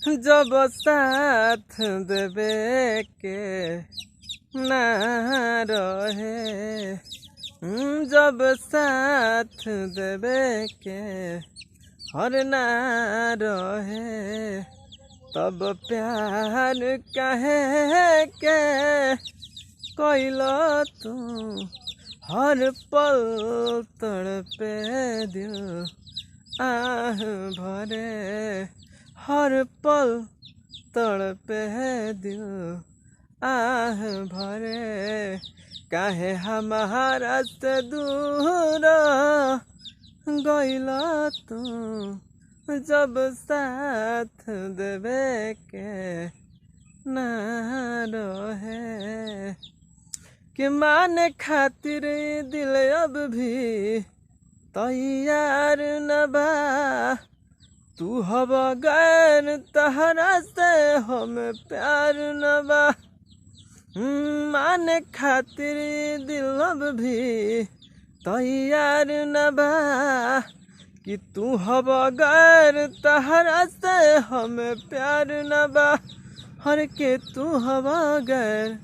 जब साथ देवे के ना रहे, जब साथ देवे के हर ना रहे, तब प्यार कहे के कैला तू। हर पल तड़पे दिल आह भरे, हर पल तड़पे दिल आह भरे। काहे हमारा से दूर गइला तू, जब साथ देवे के ना रहे। कि माने खातिर दिल अब भी तैयार न बा, तू हब गैर तहरा से हम प्यार न बा। माने खातिर दिल अब भी तैयार न बा, कि तू हब गैर तहरा से हम प्यार न बा। हर के तू हब गैर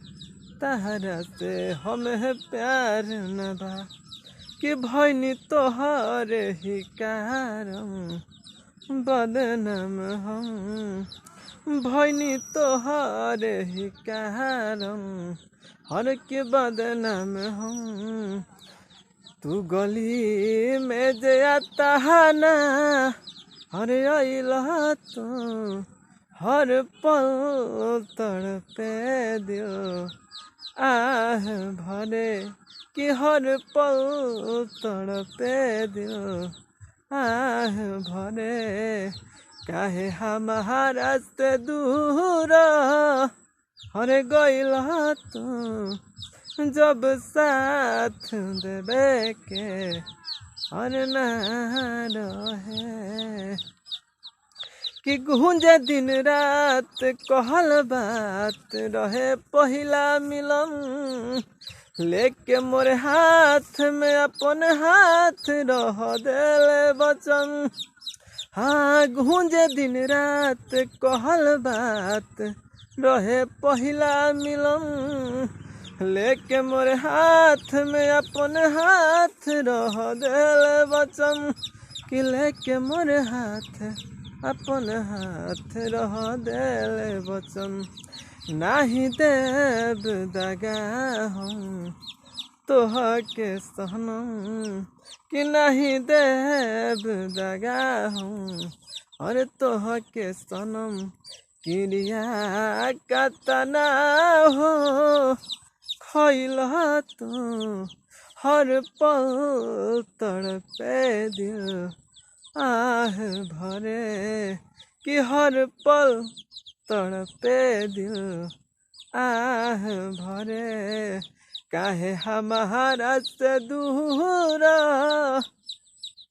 तहरा से हम प्यार न बा। कि भैनी तोहर ही कारण बदनाम हम, भैनी तोहर ही कारण हर के बदनाम हम। तू गली में जाता ना हर अइला तू, हर पल तड़पे दिल आह भरे। कि हर पल तड़पे दिल आह भरे। काहे हमारा से दूर हर गइला तू, जब साथ देवे के हर ना रहे। कि गूंजे दिन रात कहल बात रहे पहिला मिलन, लेके मोरे हाथ में अपन हाथ रह देले वचन। हाँ गूंजे दिन रात कहल बात रहे पहिला मिलन, लेके मोरे हाथ में अपन हाथ रह देले वचन। कि लेके मोरे हाथ अपन हाथ रह देले वचन। नाही देव दगा हम तोह के सहनम, कि नहीं देव दगा हम और तोह के सनम। क्रिया कतना हो खैला तू, हर पल तड़पे दिल आह भरे। कि हर पल तड़पे दिल आह भरे। काहे हमारा से दूर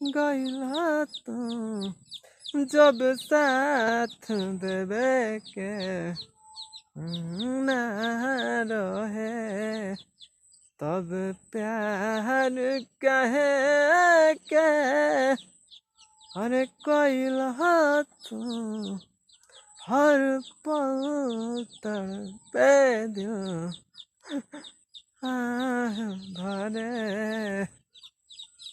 गइला तू, जब साथ देवे के ना रहे, तब प्यार कहे के अरे कैला तू। हर पल तड़पे दिल आह भरे।